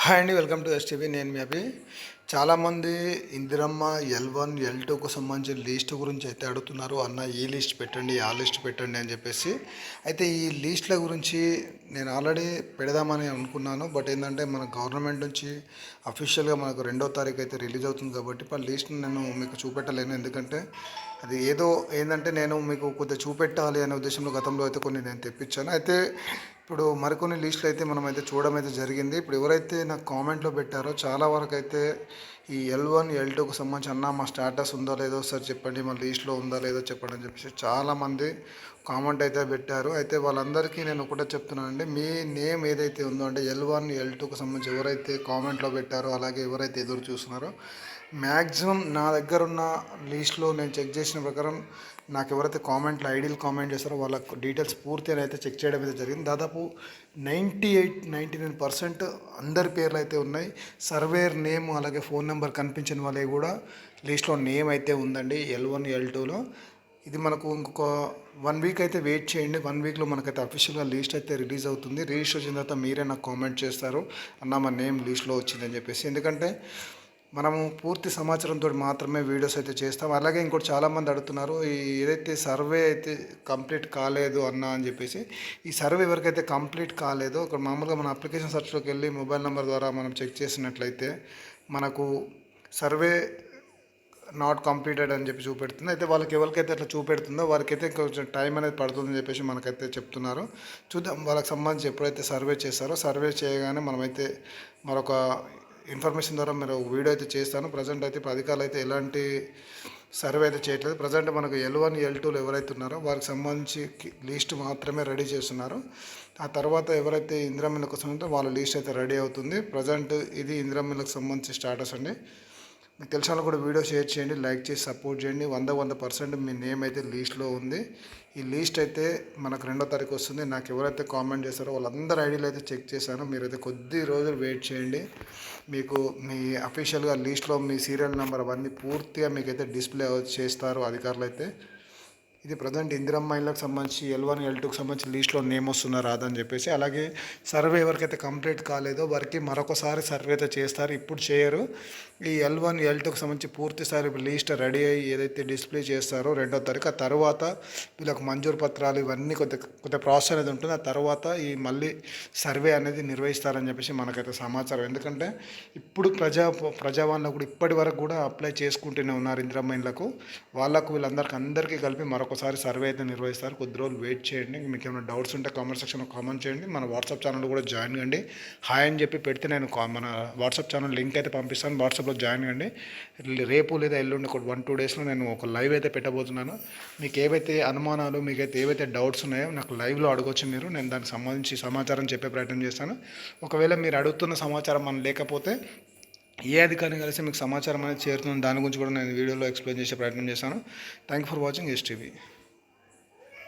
Hi అండి, welcome to STV. నేను మీ అభి. చాలామంది ఇందిరమ్మ L1 L2కు సంబంధించిన లిస్ట్ గురించి అయితే అడుగుతున్నారు. అన్న ఈ లిస్ట్ పెట్టండి, ఆ లిస్ట్ పెట్టండి అని చెప్పేసి. అయితే ఈ లిస్టుల గురించి నేను ఆల్రెడీ పెడదామని అనుకున్నాను. బట్ ఏంటంటే మన గవర్నమెంట్ నుంచి అఫీషియల్గా మనకు 2వ తారీఖు అయితే రిలీజ్ అవుతుంది కాబట్టి ఆ లిస్ట్ని నేను మీకు చూపెట్టలేను. ఎందుకంటే అది ఏదో ఏంటంటే నేను మీకు కొద్దిగా చూపెట్టాలి అనే ఉద్దేశంలో గతంలో అయితే కొన్ని నేను తెప్పించాను. అయితే ఇప్పుడు మరికొన్ని లిస్టులు అయితే మనం అయితే చూడడం అయితే జరిగింది. ఇప్పుడు ఎవరైతే నాకు కామెంట్లో పెట్టారో చాలా వరకు అయితే ఈ L1 L2కు సంబంధించి అన్న మా స్టేటస్ ఉందో లేదో సార్ చెప్పండి, మా లిస్ట్లో ఉందో లేదో చెప్పండి అని చెప్పేసి చాలామంది కామెంట్ అయితే పెట్టారు. అయితే వాళ్ళందరికీ నేను ఒకటే చెప్తున్నానండి, మీ నేమ్ ఏదైతే ఉందో అంటే L1 L2కు సంబంధించి ఎవరైతే కామెంట్లో పెట్టారో అలాగే ఎవరైతే ఎదురు చూస్తున్నారో మ్యాక్సిమం నా దగ్గర ఉన్న లిస్ట్లో నేను చెక్ చేసిన ప్రకారం నాకు ఎవరైతే కామెంట్లు ఐడీలు కామెంట్ చేస్తారో వాళ్ళ డీటెయిల్స్ పూర్తిగా అయితే చెక్ చేయడం అయితే జరిగింది. దాదాపు 99% అందరి పేర్లు అయితే ఉన్నాయి. సర్వేర్ నేమ్ అలాగే ఫోన్ నెంబర్ కనిపించిన వాళ్ళే కూడా లిస్ట్లో నేమ్ అయితే ఉందండి L1 L2లో. ఇది మనకు ఇంకొక 1 వీక్ అయితే వెయిట్ చేయండి. 1 వీక్లో మనకైతే అఫీషియల్గా లిస్ట్ అయితే రిలీజ్ అవుతుంది. రిలీజ్ వచ్చిన తర్వాత మీరే నాకు కామెంట్ చేస్తారు, అన్న మా నేమ్ లిస్ట్లో వచ్చిందని చెప్పేసి. ఎందుకంటే మనము పూర్తి సమాచారంతో మాత్రమే వీడియోస్ అయితే చేస్తాం. అలాగే ఇంకోటి చాలామంది అడుగుతున్నారు, ఈ ఏదైతే సర్వే అయితే కంప్లీట్ కాలేదు అన్న అని చెప్పేసి. ఈ సర్వే ఎవరికైతే కంప్లీట్ కాలేదో ఇక్కడ మామూలుగా మన అప్లికేషన్ సెర్చ్లోకి వెళ్ళి మొబైల్ నెంబర్ ద్వారా మనం చెక్ చేసినట్లయితే మనకు సర్వే నాట్ కంప్లీటెడ్ అని చెప్పి చూపెడుతుంది. అయితే వాళ్ళకి ఎవరికైతే అట్లా చూపెడుతుందో వారికైతే కొంచెం టైం అనేది పడుతుందని చెప్పేసి మనకైతే చెప్తున్నారు. చూద్దాం వాళ్ళకి సంబంధించి ఎప్పుడైతే సర్వే చేస్తారో సర్వే చేయగానే మనమైతే మరొక ఇన్ఫర్మేషన్ ద్వారా మీరు వీడియో అయితే చేస్తాను. ప్రజెంట్ అయితే ఇప్పుడు అధికారులు అయితే ఎలాంటి సర్వే అయితే చేయట్లేదు. ప్రజెంట్ మనకు L1 L2లో ఎవరైతే ఉన్నారో వారికి సంబంధించి లిస్ట్ మాత్రమే రెడీ చేస్తున్నారు. ఆ తర్వాత ఎవరైతే ఇందిరమ్మ ఇళ్ళ కోసం ఉంటే వాళ్ళ లిస్ట్ అయితే రెడీ అవుతుంది. ప్రజెంట్ ఇది ఇందిరమ్మ ఇళ్ళకి సంబంధించి స్టాటస్ అండి. మీకు తెలిసిన వాళ్ళు కూడా వీడియో షేర్ చేయండి, లైక్ చేసి సపోర్ట్ చేయండి. 100% మీ నేమ్ అయితే లీస్ట్లో ఉంది. ఈ లీస్ట్ అయితే మనకు 2వ తారీఖు వస్తుంది. నాకు ఎవరైతే కామెంట్ చేస్తారో వాళ్ళందరి ఐడీలు అయితే చెక్ చేశాను. మీరైతే కొద్ది రోజులు వెయిట్ చేయండి. మీకు మీ అఫీషియల్గా లీస్ట్లో మీ సీరియల్ నెంబర్ అవన్నీ పూర్తిగా మీకైతే డిస్ప్లే చేస్తారు అధికారులు అయితే. ఇది ప్రజెంట్ ఇందిరమ్మ ఇళ్ళకి సంబంధించి L1 L2కి సంబంధించి లిస్ట్లో నేమ్ వస్తుందా రాదని చెప్పేసి. అలాగే సర్వే ఎవరికైతే కంప్లీట్ కాలేదో వారికి మరొకసారి సర్వే అయితే చేస్తారు, ఇప్పుడు చేయరు. ఈ L1 L2కి సంబంధించి పూర్తిసారి లిస్ట్ రెడీ అయ్యి ఏదైతే డిస్ప్లే చేస్తారో 2వ తారీఖు, ఆ తర్వాత వీళ్ళకి మంజూరు పత్రాలు ఇవన్నీ కొద్దిగా ప్రాసెస్ అనేది ఉంటుంది. ఆ తర్వాత ఈ మళ్ళీ సర్వే అనేది నిర్వహిస్తారని చెప్పేసి మనకైతే సమాచారం. ఎందుకంటే ఇప్పుడు ప్రజావాణిలో కూడా ఇప్పటి వరకు కూడా అప్లై చేసుకుంటూనే ఉన్నారు ఇందిరమ్మ ఇళ్ళకు. వాళ్ళకు అందరికీ కలిపి మరొకసారి సర్వే అయితే నిర్వహిస్తారు. కొద్ది రోజులు వెయిట్ చేయండి. మీకు ఏమైనా డౌట్స్ ఉంటే కామెంట్ సెక్షన్లో కామెంట్ చేయండి. మన వాట్సాప్ ఛానల్ కూడా జాయిన్ కండి. హాయ్ అని చెప్పి పెడితే నేను మన వాట్సాప్ ఛానల్ లింక్ అయితే పంపిస్తాను. వాట్సాప్లో జాయిన్ కండి. రేపు లేదా ఎల్లుండి ఒక 1-2 డేస్లో నేను ఒక లైవ్ అయితే పెట్టబోతున్నాను. మీకు ఏవైతే అనుమానాలు, మీకైతే ఏవైతే డౌట్స్ ఉన్నాయో నాకు లైవ్లో అడగొచ్చు మీరు. నేను దానికి సంబంధించి సమాచారం చెప్పే ప్రయత్నం చేస్తాను. ఒకవేళ మీరు అడుగుతున్న సమాచారం మనం లేకపోతే ఏ అధికారిని కలిసి మీకు సమాచారం అనేది చేరుతుంది దాని గురించి కూడా నేను వీడియోలో ఎక్స్ప్లెయిన్ చేసే ప్రయత్నం చేశాను. Thank you for watching STV.